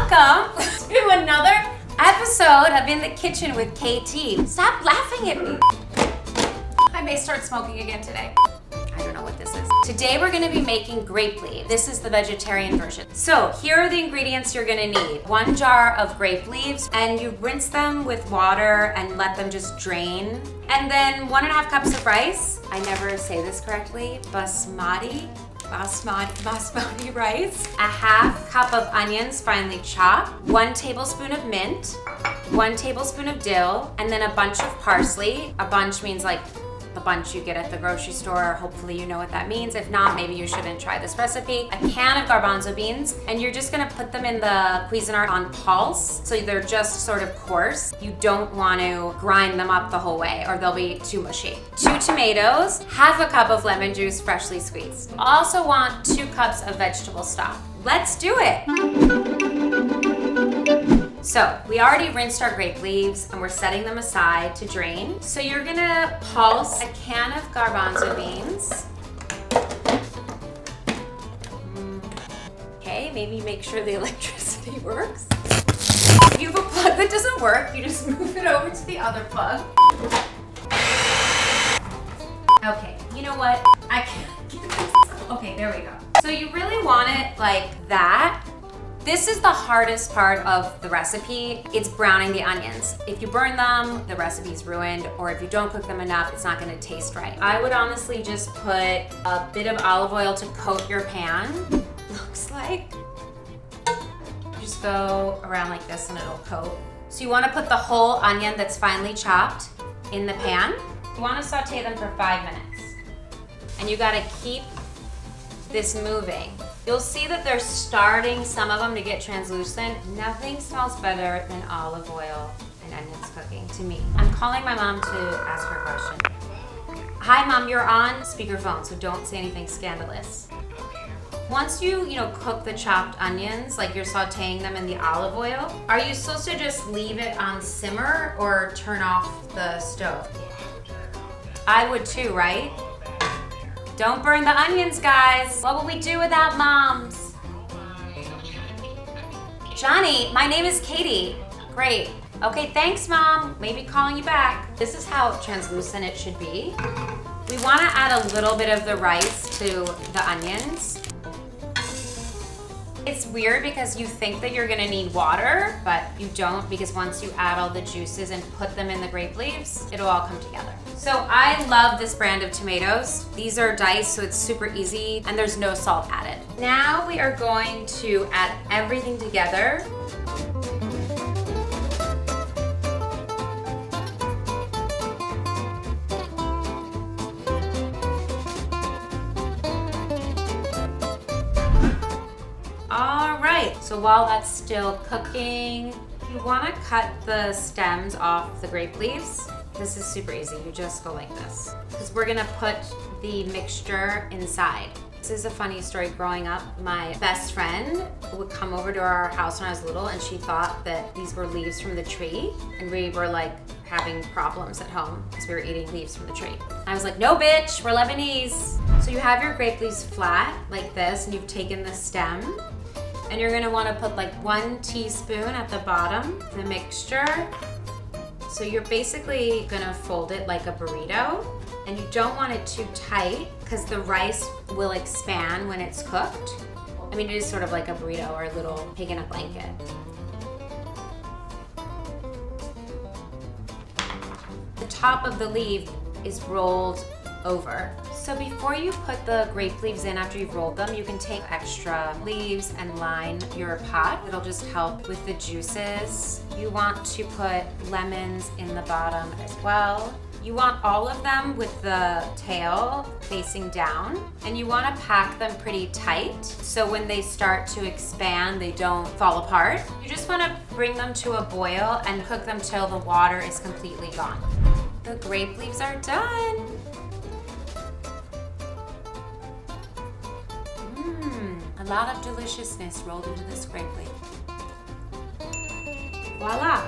Welcome to another episode of In the Kitchen with KT. Stop laughing at me. I may start smoking again today. I don't know what this is. Today we're gonna be making grape leaves. This is the vegetarian version. So here are the ingredients you're gonna need. 1 jar of grape leaves, and you rinse them with water and let them just drain. And then 1.5 cups of rice. I never say this correctly. Basmati rice. 1/2 cup of onions finely chopped. 1 tablespoon of mint. 1 tablespoon of dill, and then a bunch of parsley. A bunch means like the bunch you get at the grocery store. Hopefully you know what that means. If not, maybe you shouldn't try this recipe. A can of garbanzo beans, and you're just gonna put them in the Cuisinart on pulse, so they're just sort of coarse. You don't want to grind them up the whole way or they'll be too mushy. 2 tomatoes, 1/2 cup of lemon juice freshly squeezed. Also want 2 cups of vegetable stock. Let's do it. So we already rinsed our grape leaves and we're setting them aside to drain. So you're gonna pulse a can of garbanzo beans. Okay, maybe make sure the electricity works. If you have a plug that doesn't work, you just move it over to the other plug. Okay, you know what? I can't get this. Okay, there we go. So you really want it like that. This is the hardest part of the recipe. It's browning the onions. If you burn them, the recipe's ruined, or if you don't cook them enough, it's not gonna taste right. I would honestly just put a bit of olive oil to coat your pan. Looks like. Just go around like this and it'll coat. So you wanna put the whole onion that's finely chopped in the pan. You wanna saute them for 5 minutes. And you gotta keep this moving. You'll see that they're starting, some of them, to get translucent. Nothing smells better than olive oil and onions cooking to me. I'm calling my mom to ask her a question. Hi Mom, you're on speakerphone, so don't say anything scandalous. Once you cook the chopped onions, like you're sauteing them in the olive oil, are you supposed to just leave it on simmer or turn off the stove? I would too, right? Don't burn the onions, guys. What will we do without moms? Johnny, my name is Katie. Great. Okay, thanks, Mom. Maybe calling you back. This is how translucent it should be. We want to add a little bit of the rice to the onions. It's weird because you think that you're gonna need water, but you don't, because once you add all the juices and put them in the grape leaves, it'll all come together. So I love this brand of tomatoes. These are diced, so it's super easy, and there's no salt added. Now we are going to add everything together. All right, so while that's still cooking, you wanna cut the stems off the grape leaves. This is super easy, you just go like this. Because we're gonna put the mixture inside. This is a funny story. Growing up, my best friend would come over to our house when I was little, and she thought that these were leaves from the tree, and we were like having problems at home because we were eating leaves from the tree. I was like, no bitch, we're Lebanese. So you have your grape leaves flat like this, and you've taken the stem, and you're gonna wanna put like 1 teaspoon at the bottom, the mixture. So you're basically gonna fold it like a burrito, and you don't want it too tight because the rice will expand when it's cooked. I mean, it is sort of like a burrito or a little pig in a blanket. The top of the leaf is rolled over. So before you put the grape leaves in, after you've rolled them, you can take extra leaves and line your pot. It'll just help with the juices. You want to put lemons in the bottom as well. You want all of them with the tail facing down, and you want to pack them pretty tight so when they start to expand, they don't fall apart. You just want to bring them to a boil and cook them till the water is completely gone. The grape leaves are done. A lot of deliciousness rolled into this grape leaf. Voila!